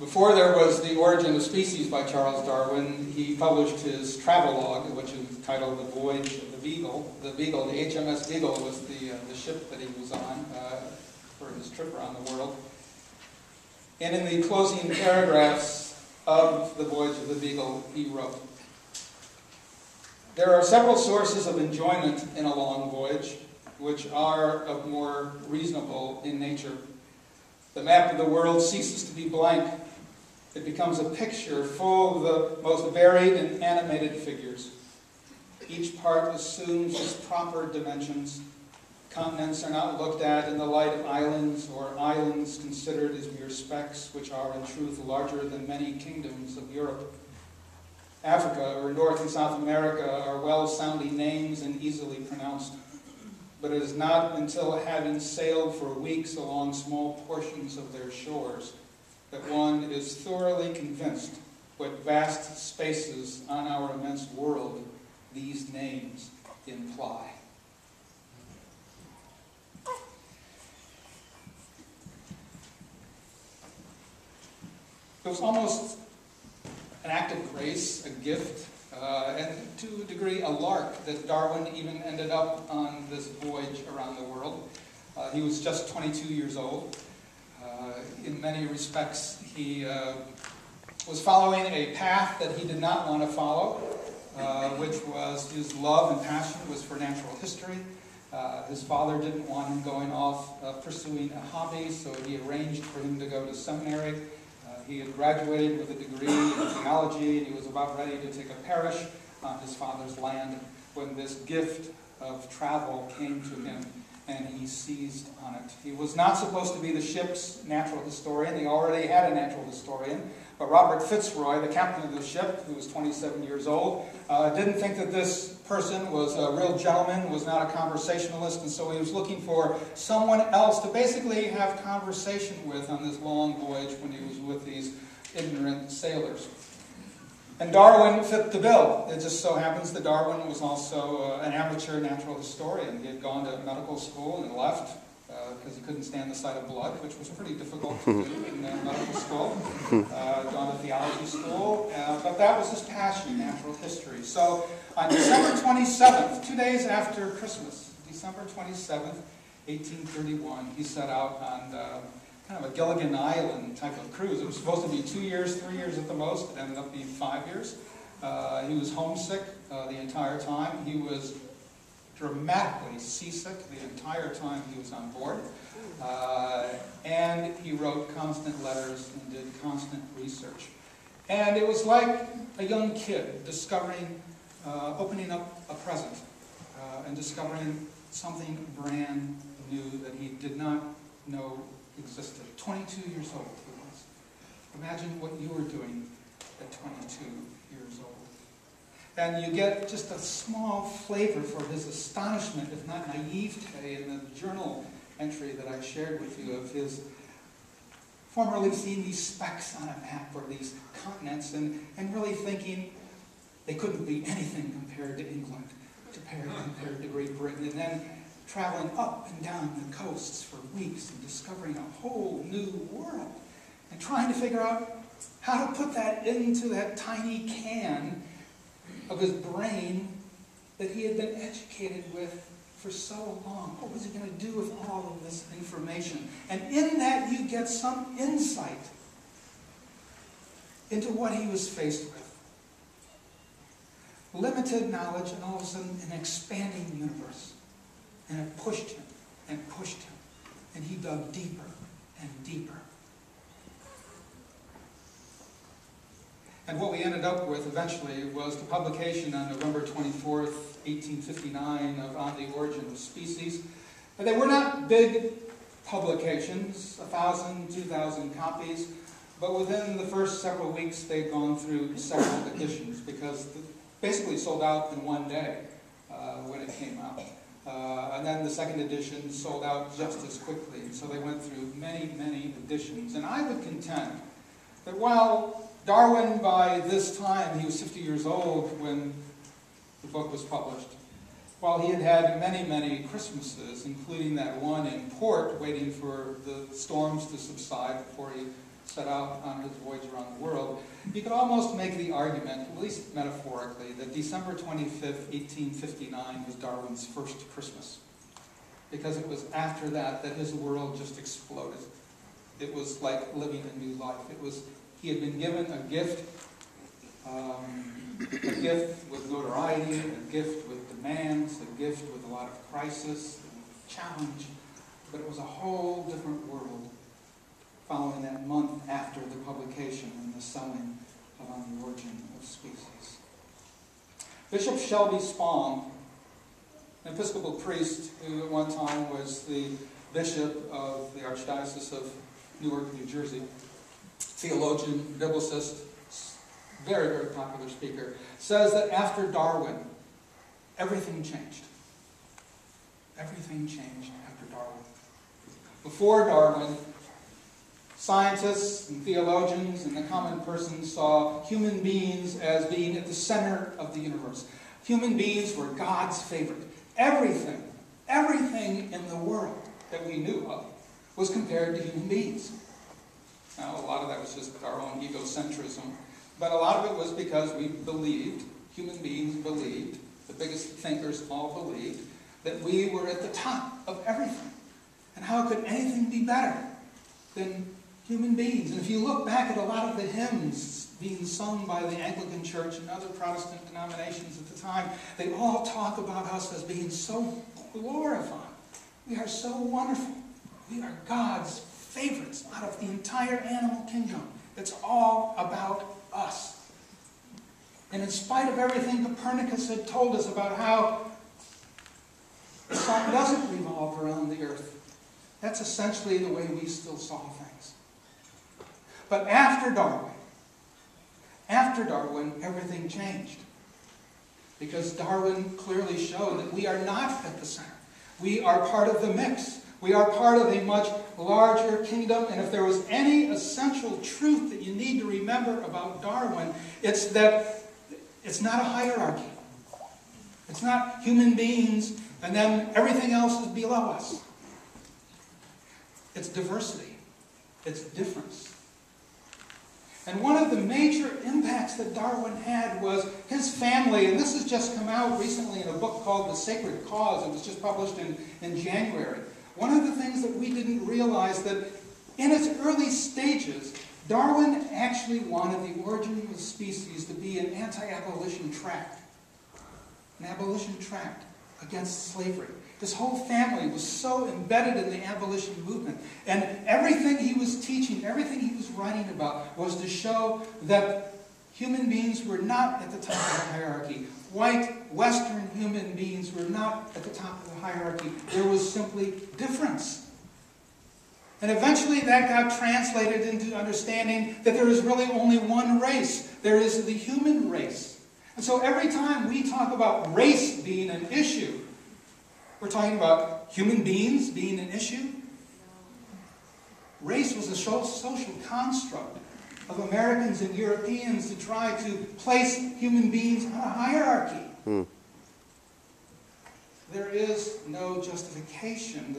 Before there was The Origin of Species by Charles Darwin, he published his travelogue, which is titled The Voyage of the Beagle. The Beagle, the HMS Beagle, was the ship that he was on for his trip around the world. And in the closing paragraphs of The Voyage of the Beagle, he wrote, "There are several sources of enjoyment in a long voyage, which are of more reasonable in nature. The map of the world ceases to be blank. It becomes a picture full of the most varied and animated figures. Each part assumes its proper dimensions. Continents are not looked at in the light of islands, or islands considered as mere specks, which are in truth larger than many kingdoms of Europe. Africa, or North and South America, are well-sounding names and easily pronounced. But it is not until having sailed for weeks along small portions of their shores that one is thoroughly convinced what vast spaces on our immense world these names imply." It was almost an act of grace, a gift, and to a degree a lark that Darwin even ended up on this voyage around the world. He was just 22 years old. In many respects, he was following a path that he did not want to follow, which was his love and passion was for natural history. His father didn't want him going off pursuing a hobby, so he arranged for him to go to seminary. He had graduated with a degree in theology, and he was about ready to take a parish on his father's land when this gift of travel came to him, and he seized on it. He was not supposed to be the ship's natural historian. They already had a natural historian, but Robert Fitzroy, the captain of the ship, who was 27 years old, didn't think that this person was a real gentleman, was not a conversationalist, and so he was looking for someone else to basically have conversation with on this long voyage when he was with these ignorant sailors. And Darwin fit the bill. It just so happens that Darwin was also an amateur natural historian. He had gone to medical school and left because he couldn't stand the sight of blood, which was pretty difficult to do in medical school. Gone to theology school, but that was his passion, natural history. So on December 27th, 2 days after Christmas, December 27th, 1831, he set out on kind of a Gilligan Island type of cruise. It was supposed to be 2 years, 3 years at the most. It ended up being 5 years. He was homesick the entire time. He was dramatically seasick the entire time he was on board. And he wrote constant letters and did constant research. And it was like a young kid discovering, opening up a present and discovering something brand new that he did not know existed. 22 years old he was. Imagine what you were doing at 22 years old. And you get just a small flavor for his astonishment, if not naivete, in the journal entry that I shared with you of his formerly seeing these specks on a map or these continents and really thinking they couldn't be anything compared to England, compared to Great Britain, and then traveling up and down the coasts for weeks and discovering a whole new world and trying to figure out how to put that into that tiny can of his brain that he had been educated with for so long. What was he going to do with all of this information? And in that you get some insight into what he was faced with. Limited knowledge and all of a sudden an expanding universe. And it pushed him and pushed him. And he dug deeper and deeper. And what we ended up with eventually was the publication on November 24th, 1859 of On the Origin of Species. But they were not big publications, 1,000, 2,000 copies. But within the first several weeks, they'd gone through several editions because basically sold out in one day when it came out. And then the second edition sold out just as quickly. And so they went through many, many editions. And I would contend that while Darwin, by this time, he was 50 years old when the book was published, while he had had many, many Christmases, including that one in port, waiting for the storms to subside before he set out on his voyage around the world, you could almost make the argument, at least metaphorically, that December 25th, 1859 was Darwin's first Christmas. Because it was after that that his world just exploded. It was like living a new life. He had been given a gift with notoriety, a gift with demands, a gift with a lot of crisis, and challenge, but it was a whole different world following that month after the publication and the selling of On the Origin of Species. Bishop Shelby Spong, an Episcopal priest who at one time was the bishop of the Archdiocese of Newark, New Jersey, theologian, biblicist, very, very popular speaker, says that after Darwin, everything changed. Everything changed after Darwin. Before Darwin, scientists and theologians and the common person saw human beings as being at the center of the universe. Human beings were God's favorite. Everything in the world that we knew of was compared to human beings. Now, a lot of that was just our own egocentrism, but a lot of it was because we believed, human beings believed, the biggest thinkers all believed, that we were at the top of everything. And how could anything be better than human beings? And if you look back at a lot of the hymns being sung by the Anglican Church and other Protestant denominations at the time, they all talk about us as being so glorified. We are so wonderful. We are God's favorites out of the entire animal kingdom. It's all about us. And in spite of everything Copernicus had told us about how the sun doesn't revolve around the earth, that's essentially the way we still saw things. But after Darwin, everything changed. Because Darwin clearly showed that we are not at the center. We are part of the mix. We are part of a much larger kingdom, and if there was any essential truth that you need to remember about Darwin, it's that it's not a hierarchy. It's not human beings and then everything else is below us. It's diversity. It's difference. And one of the major impacts that Darwin had was his family, and this has just come out recently in a book called The Sacred Cause. It was just published in January. One of the things that we didn't realize that in its early stages, Darwin actually wanted The Origin of Species to be an anti-abolition tract. An abolition tract against slavery. His whole family was so embedded in the abolition movement. And everything he was teaching, everything he was writing about was to show that human beings were not at the top of the hierarchy. White, Western human beings were not at the top of the hierarchy. There was simply difference. And eventually that got translated into understanding that there is really only one race. There is the human race. And so every time we talk about race being an issue, we're talking about human beings being an issue. Race was a social construct of Americans and Europeans to try to place human beings on a hierarchy. There is no justification.